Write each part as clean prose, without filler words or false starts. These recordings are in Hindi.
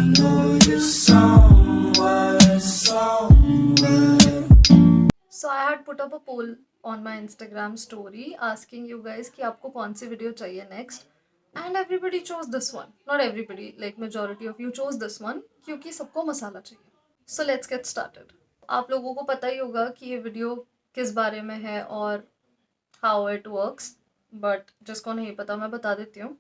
know you're somewhere, somewhere. So I had put up a poll on my Instagram story asking you guys कि आपको कौन सी वीडियो चाहिए next, and everybody chose this one. Not everybody, like majority of you chose this one क्योंकि सबको मसाला चाहिए. So let's get started. आप लोगों को पता ही होगा कि ये वीडियो किस बारे में है और how it works, but जिसको नहीं पता मैं बता देती हूँ.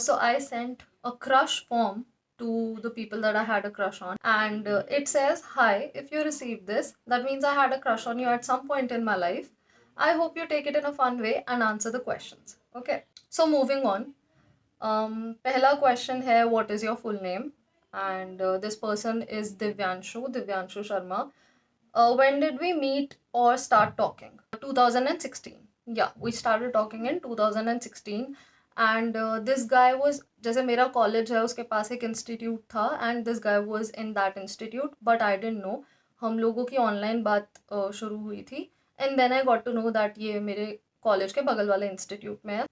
So I sent a crush form to the people that I had a crush on, and it says, "Hi, if you received this, that means I had a crush on you at some point in my life. I hope you take it in a fun way and answer the questions." Okay. So moving on. पहला question है, what is your full name? And this person is Divyanshu Sharma. When did we meet or start talking? 2016. Yeah, we started talking in 2016. And this guy was, जैसे मेरा कॉलेज है उसके पास एक इंस्टीट्यूट था, and this guy was in that institute, but I didn't know. हम लोगों की ऑनलाइन बात शुरू हुई थी, and then I got to know that ये मेरे कॉलेज के बगल वाले इंस्टीट्यूट में है.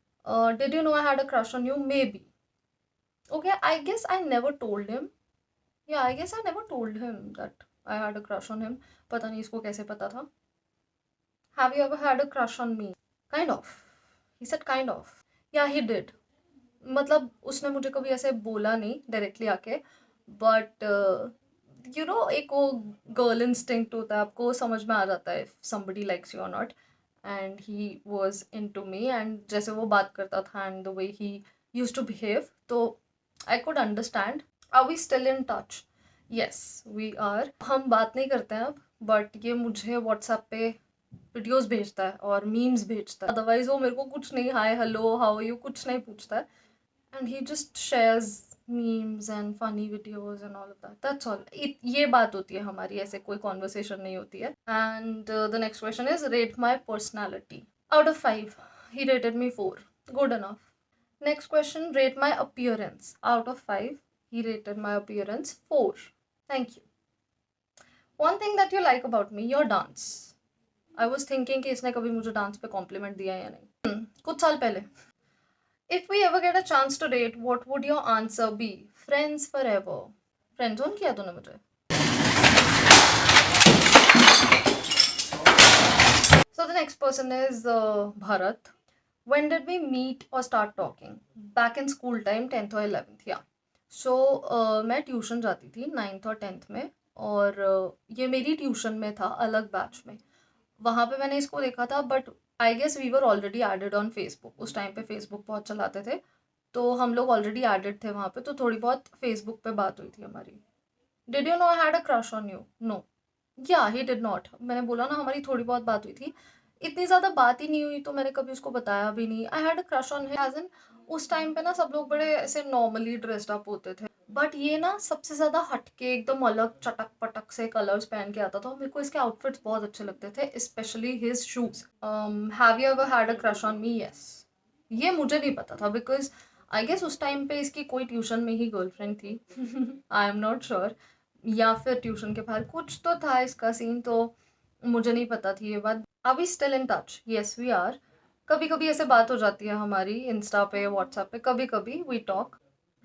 Did you know I had a crush on you? Maybe. Okay, I guess I never told him. या I guess I never told him that I had a crush on him. पता नहीं इसको कैसे पता था. Have you ever had a crush on me? Kind of. He said kind of. Yeah he did. मतलब उसने मुझे कभी ऐसे बोला नहीं डायरेक्टली आके, बट यू नो एक वो गर्ल इंस्टिंक्ट होता है, आपको समझ में आ जाता है इफ समबडी लाइक्स यू और not. And he was into me, and जैसे वो बात करता था and the way he used to behave, तो I could understand. Are we still in touch? Yes we are. हम बात नहीं करते हैं अब, बट ये मुझे व्हाट्सएप पे वीडियोस भेजता है और मीम्स भेजता है. अदरवाइज वो मेरे को कुछ नहीं, hi hello how are you कुछ नहीं पूछता है, and he just shares memes and funny videos and all of that. That's all. ये बात होती है हमारी, ऐसे कोई conversation नहीं होती है. And the next question is, rate my personality. Out of 5, he rated me 4. Good enough. Next question, rate my appearance. Out of 5, he rated my appearance 4. Thank you. One thing that you like about me, your dance. I was thinking कि इसने कभी मुझे डांस पे कॉम्प्लीमेंट दिया या नहीं. कुछ साल पहले. If we ever get a chance to date, what would your answer be? Friends forever. Friend zone किया तूने मुझे. So the next person is Bharat. When did we meet or start talking? Back in school time, 10th or 11th. Yeah. So मैं ट्यूशन जाती थी 9th और 10th में, और ये मेरी ट्यूशन में था, अलग बैच में. वहाँ पे मैंने इसको देखा था, but I guess we were already added on Facebook. उस टाइम पे फेसबुक बहुत चलाते थे, तो हम लोग ऑलरेडी एडेड थे वहाँ पे, तो थोड़ी बहुत फेसबुक पे बात हुई थी हमारी. Did you know I had a crush on you? No. Yeah he did not. मैंने बोला ना हमारी थोड़ी बहुत बात हुई थी, इतनी ज़्यादा बात ही नहीं हुई, तो मैंने कभी उसको बताया भी नहीं. I had a crush on him as in, उस टाइम पे ना सब लोग बड़े ऐसे नॉर्मली ड्रेस्ड अप होते थे, बट ये ना सबसे ज़्यादा हटके एकदम अलग चटक पटक से कलर्स पहन के आता था. मेरे को इसके आउटफिट्स बहुत अच्छे लगते थे, specially his shoes. Have you ever had a crush on me? Yes. ये मुझे नहीं पता था, बिकॉज आई गेस उस टाइम पे इसकी कोई ट्यूशन में ही गर्लफ्रेंड थी. आई एम नॉट श्योर, या फिर ट्यूशन के बाहर कुछ तो था इसका सीन, तो मुझे नहीं पता थी ये बात. Are we still in touch? Yes we are. कभी कभी ऐसे बात हो जाती है हमारी इंस्टा पे, व्हाट्सएप पे, कभी कभी we talk.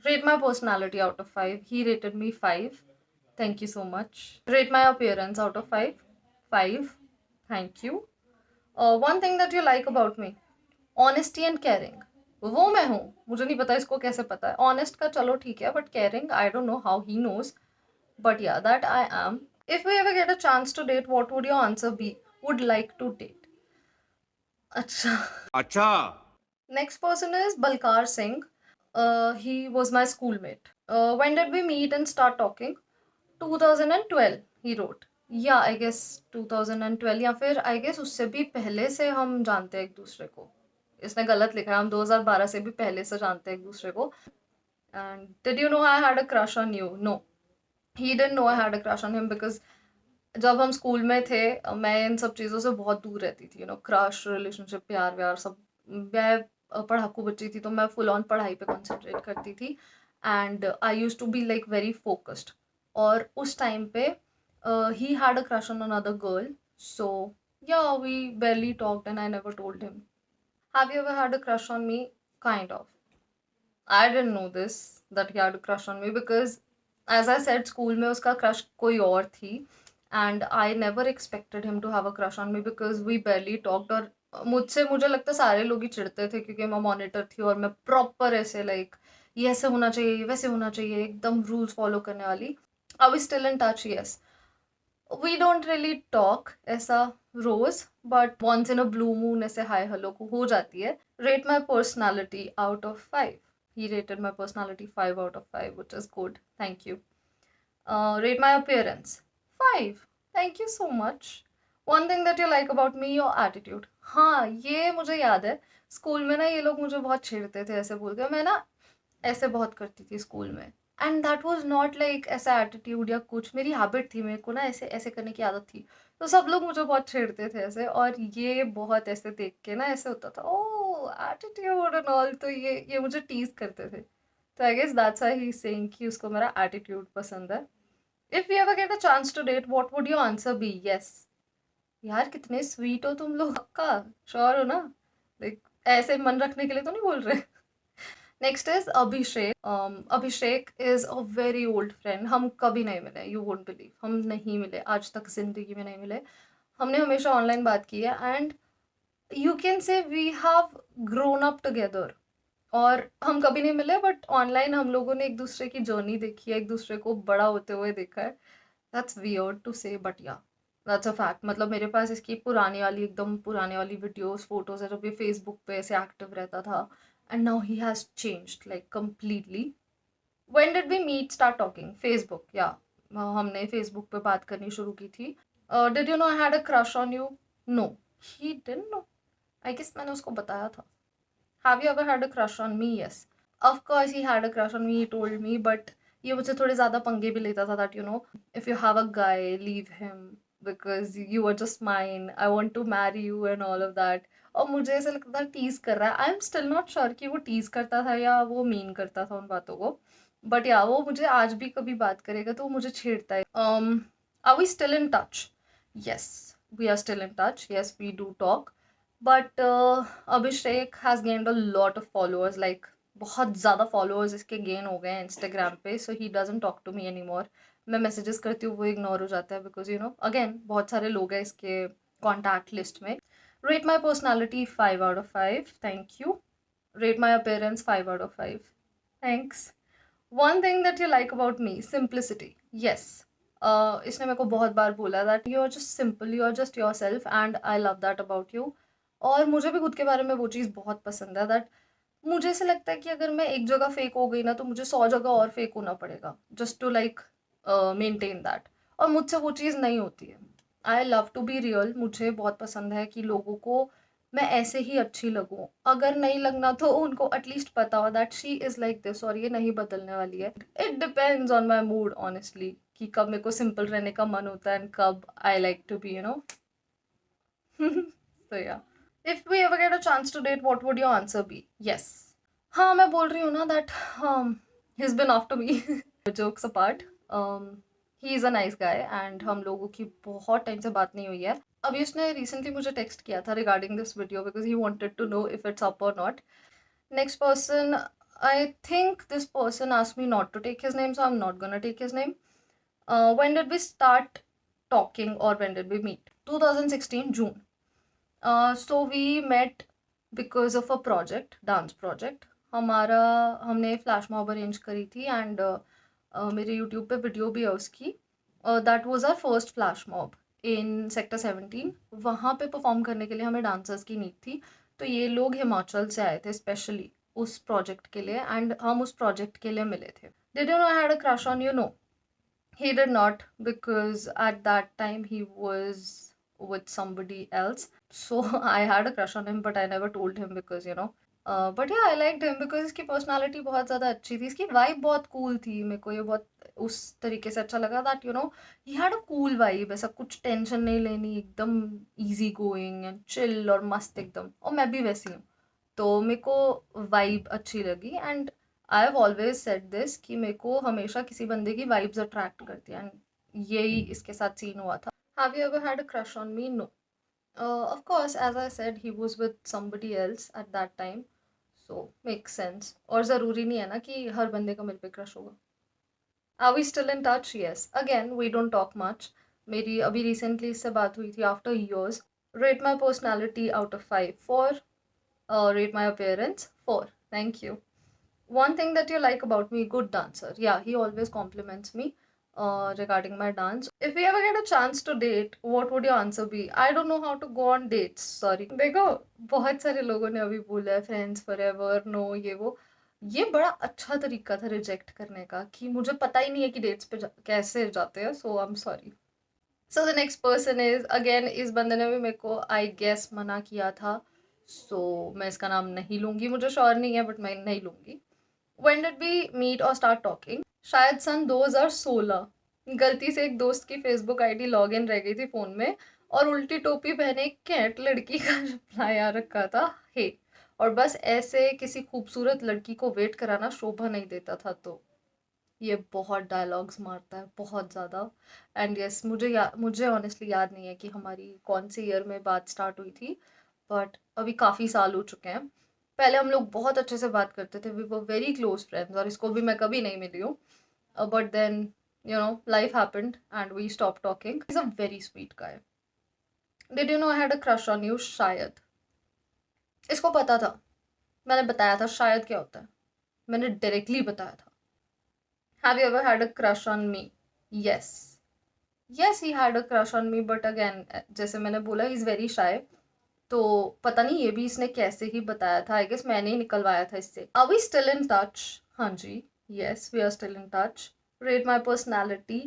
Rate my personality out of 5. He rated me 5. Thank you so much. Rate my appearance out of 5. 5. Thank you. One thing that you like about me, honesty and caring. वो मैं हूँ, मुझे नहीं पता इसको कैसे पता है. ऑनेस्ट का चलो ठीक है, but caring I don't know how he knows, but yeah, that I am. If we ever get a chance to date, what would your answer be? Would like to date. Acha. अच्छा. Next person is Balkar Singh. He was my schoolmate. When did we meet and start talking? 2012, he wrote. Yeah, I guess 2012, या फिर I guess उससे भी पहले से हम जानते हैं एक दूसरे को. इसने गलत लिखा है, हम 2012 से भी पहले से जानते हैं एक दूसरे को. And did you know I had a crush on you? No. He didn't know I had a crush on him because जब हम स्कूल में थे, मैं इन सब चीज़ों से बहुत दूर रहती थी. क्रश, रिलेशनशिप, प्यार व्यार सब. मैं पढ़ाकू बच्ची थी, तो मैं फुल ऑन पढ़ाई पे कॉन्सेंट्रेट करती थी, and I use to be like very focused. और उस टाइम पे he had a crush on another girl, so yeah we barely talked and I never told him. Have you ever had a crush on me? Kind of. I didn't know this, that he had a crush on me, because as I said school में उसका क्रश कोई और थी and I never expected him to have a crush on me because we barely talked. और मुझसे मुझे लगता है सारे लोग ही चिढ़ते थे क्योंकि मैं मॉनिटर थी और मैं प्रॉपर ऐसे लाइक ये ऐसे होना चाहिए वैसे होना चाहिए एकदम रूल्स फॉलो करने वाली। I we still in touch, yes. We don't really talk ऐसा रोज, but once in a blue moon ऐसे हाय हेलो को हो जाती है। Rate my personality out of 5। He rated my personality 5 out of 5, which is good. Thank you. Rate my appearance 5. Thank you so much. One thing that you like about me, your attitude. हाँ, ये मुझे याद है। स्कूल में ना ये लोग मुझे बहुत छेड़ते थे ऐसे बोल के। मैं ना ऐसे बहुत करती थी स्कूल में and that was not like ऐसा एटीट्यूड या कुछ, मेरी हैबिट थी, मेरे को ना ऐसे ऐसे करने की आदत थी। तो सब लोग मुझे बहुत छेड़ते थे ऐसे और ये बहुत ऐसे देख के ना ऐसे होता था ओ एटीट्यूड एंड ऑल। तो ये मुझे टीज करते थे। तो I guess that's why he is saying कि उसको मेरा एटीट्यूड पसंद है। If you ever get a chance to date what would your answer be? Yes. यार कितने स्वीट हो तुम लोग। पक्का श्योर हो ना? लाइक ऐसे मन रखने के लिए तो नहीं बोल रहे? Next is Abhishek. Abhishek is a very old friend. हम कभी नहीं मिले, यू वोंट बिलीव, हम नहीं मिले आज तक, जिंदगी में नहीं मिले। हमने हमेशा ऑनलाइन बात की है and you can say we have grown up together. और हम कभी नहीं मिले बट ऑनलाइन हम लोगों ने एक दूसरे की जर्नी देखी है, एक दूसरे को बड़ा होते हुए देखा है। दैट्स वियर्ड टू से बट या दैट्स अ फैक्ट। मतलब मेरे पास इसकी पुरानी वाली, एकदम पुरानी वाली वीडियोस फोटोज है जब ये फेसबुक पे ऐसे एक्टिव रहता था and now he has changed like completely. When did we meet start talking? Facebook, yeah हमने फेसबुक पे बात करनी शुरू की थी। Did you know I had a crush on you? No, he didn't know. I guess मैंने उसको बताया था। Have you ever had a crush on me? Yes, of course he had a crush on me, he told me. But ये मुझसे थोड़े ज़्यादा पंगे भी लेता था that you know if you have a guy, leave him because you are just mine. I want to marry you and all of that. और मुझे ऐसा लगता था टीज कर रहा है। I am still not sure कि वो टीज करता था या वो मीन करता था उन बातों को। बट या वो मुझे आज भी कभी बात करेगा तो वो मुझे छेड़ता है। Are we still in touch? Yes, we are still in touch. Yes, we do talk. But Abhishek has gained a lot of followers, like बहुत ज़्यादा फॉलोअर्स इसके गेन हो गए हैं इंस्टाग्राम पे। So he doesn't talk to me any more. मैं मैसेजेस करती हूँ वो इग्नोर हो जाता है बिकॉज यू नो अगेन बहुत सारे लोग हैं इसके कॉन्टैक्ट लिस्ट में। Rate my personality 5 out of 5. Thank you. Rate my appearance 5 out of 5. Thanks. One thing that you like about me, simplicity. Yes, इसने मेरे को बहुत बार बोला that you are just simple, you are just your self and I love that about you. और मुझे भी खुद के बारे में वो चीज़ बहुत पसंद है दैट मुझे ऐसे लगता है कि अगर मैं एक जगह फेक हो गई ना तो मुझे 100 जगह और फेक होना पड़ेगा just to like maintain that. और मुझसे वो चीज़ नहीं होती है। I love to be real. मुझे बहुत पसंद है कि लोगों को मैं ऐसे ही अच्छी लगूं। अगर नहीं लगना तो उनको एटलीस्ट पता हो that she is like this और ये नहीं बदलने वाली है। It depends on my mood honestly कि कब मेरे को सिंपल रहने का मन होता है एंड कब I like to be you know. तो yeah if we ever get a chance to date what would your answer be? Yes. हाँ, मैं बोल रही हूँ ना that he is been after me. Jokes apart, he is a nice guy and हम लोगों की बहुत टाइम से बात नहीं हुई है। अभी उसने रिसेंटली मुझे टेक्स्ट किया था regarding this video because he wanted to know if it's up और not. Next person, I think this person asked me not to take his name, so I am not gonna take his name. When did we start talking और when did we meet? 2016 June. So we met because of a project, dance project. हमारा हमने फ्लैश मॉब अरेंज करी थी एंड मेरे यूट्यूब पे वीडियो भी है उसकी। That was our first flash mob in sector 17। वहाँ पे परफॉर्म करने के लिए हमें डांसर्स की नीड थी। तो ये लोग हिमाचल से आए थे स्पेशली उस प्रोजेक्ट के लिए एंड हम उस प्रोजेक्ट के लिए मिले थे। Did you know I had a crush on you? No, he did not because at that time he was with somebody else. So I had a crush on him but I never told him because you know. But yeah, I liked him because इसकी पर्सनालिटी बहुत ज़्यादा अच्छी थी, इसकी वाइब बहुत कूल थी। मेरे को ये बहुत उस तरीके से अच्छा लगा that you no he had a cool vibe. ऐसा कुछ टेंशन नहीं लेनी, एकदम इजी गोइंग एंड चिल और मस्त एकदम। और मैं भी वैसी हूँ तो मेरे को वाइब अच्छी लगी and I have always said this कि मेरे को हमेशा किसी बंदे की वाइब्स अट्रैक्ट करती हैं एंड यही इसके साथ सीन हुआ था। Have you ever had a crush on me? No, of course as I said he was with somebody else at that time, so make sense. और ज़रूरी नहीं है ना कि हर बंदे का मेरे पे क्रश होगा। Are we still in touch? Yes. Again, we don't talk much. मेरी अभी recently इससे बात हुई थी after years. Rate my personality out of 5. 4. Rate my appearance. 4. Thank you. One thing that you like about me, good dancer. Yeah, he always compliments me regarding my dance. If we ever get a chance to date, what would your answer be? I don't know how to go on dates. Sorry. देखो बहुत सारे लोगों ने अभी बोला है फ्रेंड्स फॉरएवर नो ये वो. ये बड़ा अच्छा तरीका था रिजेक्ट करने का कि मुझे पता ही नहीं है कि डेट्स पे कैसे जाते हैं. So I am sorry. So the next person is again, इस बंदे ने भी मेरे को आई गेस मना किया था. सो मैं इसका नाम नहीं लूंगी, मुझे श्योर नहीं है बट मैं नहीं लूंगी. When did we meet or start talking? शायद सन 2016. गलती से एक दोस्त की फेसबुक आईडी लॉगिन रह गई थी फ़ोन में और उल्टी टोपी पहने एक कैट लड़की का रिप्लाई आ रखा था हे. और बस ऐसे किसी खूबसूरत लड़की को वेट कराना शोभा नहीं देता था. तो ये बहुत डायलॉग्स मारता है, बहुत ज़्यादा. एंड यस, मुझे ऑनेस्टली याद नहीं है कि हमारी कौन से ईयर में बात स्टार्ट हुई थी, बट अभी काफ़ी साल हो चुके हैं. पहले हम लोग बहुत अच्छे से बात करते थे, we were very close friends, और इसको भी मैं कभी नहीं मिली हूँ. But then you know life happened and we stop talking. Is a very sweet guy. Did you know I had a crush on you? शायद. इसको पता था, मैंने बताया था शायद क्या होता है, मैंने डायरेक्टली बताया था. Have you ever had a crush on me? Yes. Yes, he had a crush on me, but again जैसे मैंने बोला ही इज़ वेरी शाय. तो पता नहीं ये भी इसने कैसे ही बताया था. आई गेस मैंने ही निकलवाया था इससे. Are we still in touch? हाँ जी, yes we are still in touch. Rate my personality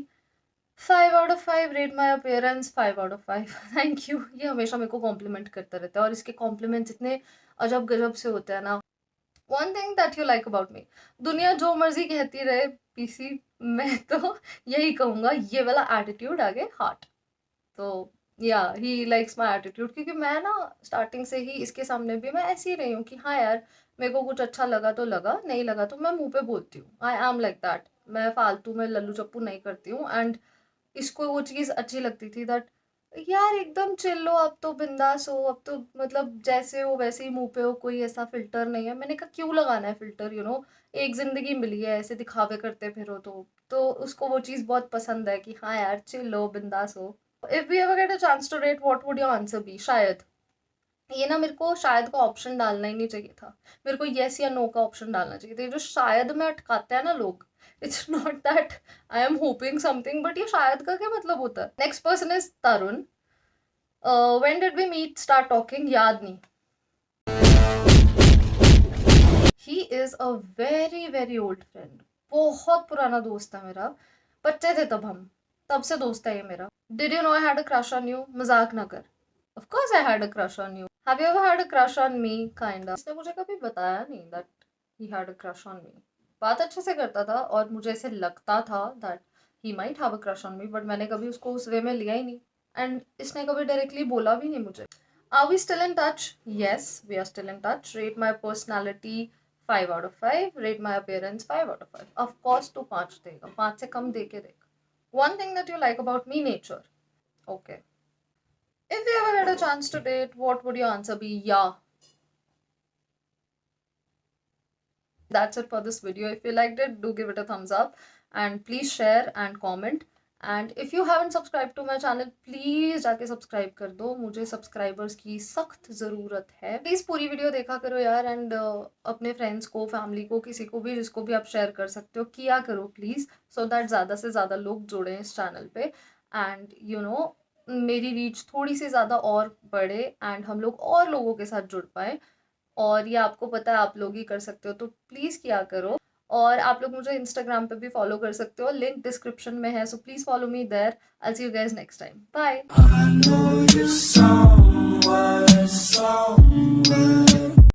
5 out of 5. Rate my appearance 5 out of 5. Thank you. ये हमेशा मेरे को कॉम्प्लीमेंट करता रहता है और इसके कॉम्प्लीमेंट्स इतने अजब गजब से होते हैं ना. One thing that you like about मी. दुनिया जो मर्जी कहती रहे पीसी, मैं तो यही कहूँगा, ये वाला एटीट्यूड आगे हार्ट. तो या ही लाइक्स माई एटीट्यूड, क्योंकि मैं ना स्टार्टिंग से ही इसके सामने भी मैं ऐसी ही रही हूँ कि हाँ यार मेरे को कुछ अच्छा लगा तो लगा, नहीं लगा तो मैं मुंह पे बोलती हूँ. I am like that. मैं फालतू में लल्लू चप्पू नहीं करती हूँ. एंड इसको वो चीज़ अच्छी लगती थी दैट यार एकदम चिल लो, अब तो बिंदास हो, अब तो मतलब जैसे हो वैसे ही मुंह पे हो, कोई ऐसा फिल्टर नहीं है. मैंने कहा क्यों लगाना है फिल्टर, यू नो एक जिंदगी मिली है, ऐसे दिखावे करते फिरो. तो उसको वो चीज़ बहुत पसंद है कि हाँ यार चिल लो बिंदास हो. If we ever get a chance to date, what would your answer be? शायद. ये ना मेरे को शायद का ऑप्शन डालना ही नहीं चाहिए था, मेरे को येस या नो का ऑप्शन डालना चाहिए था. ये जो शायद में अटकाते हैं ना लोग, it's not that I am hoping something, but ये शायद का क्या मतलब होता है. Next person is Tarun. When did we meet start talking? याद नहीं. He is a very very old friend. बहुत पुराना दोस्त है मेरा. बच्चे थे तब से दोस्त है ये मेरा. Did you know I had a crush on you? मजाक ना कर. Of course I had a crush on you. Have you ever had a crush on me? Kind of. इसने मुझे कभी बताया नहीं that he had a crush on मी. बात अच्छे से करता था और मुझे ऐसे लगता था that he might have a crush on me, but मैंने कभी उसको उस वे में लिया ही नहीं. एंड इसने कभी डायरेक्टली बोला भी नहीं मुझे. Are we still in touch? Yes we are still in touch. Rate my personality 5 out of 5. Rate my appearance 5 out of 5. Of course तू 5 देगा, 5 से कम दे के देख. One thing that you like about me? Nature. Okay. If you ever had a chance to date, what would your answer be? Yeah. That's it for this video. If you liked it, do give it a thumbs up and please share and comment. And if you haven't subscribed to my channel, please जाके सब्सक्राइब कर दो. मुझे सब्सक्राइबर्स की सख्त ज़रूरत है. प्लीज़ पूरी वीडियो देखा करो यार. एंड अपने फ्रेंड्स को, फैमिली को, किसी को भी जिसको भी आप शेयर कर सकते हो किया करो प्लीज़, सो दैट ज़्यादा से ज़्यादा लोग जुड़ें इस चैनल पे. एंड यू नो मेरी रीच थोड़ी सी ज़्यादा और बढ़े एंड हम लोग और लोगों के साथ जुड़ पाए. और ये आपको पता है आप लोग ही कर सकते हो, तो प्लीज़ किया करो. और आप लोग मुझे इंस्टाग्राम पे भी फॉलो कर सकते हो, लिंक डिस्क्रिप्शन में है, so please follow me there. I see you guys next time. Bye. I know you somewhere, somewhere.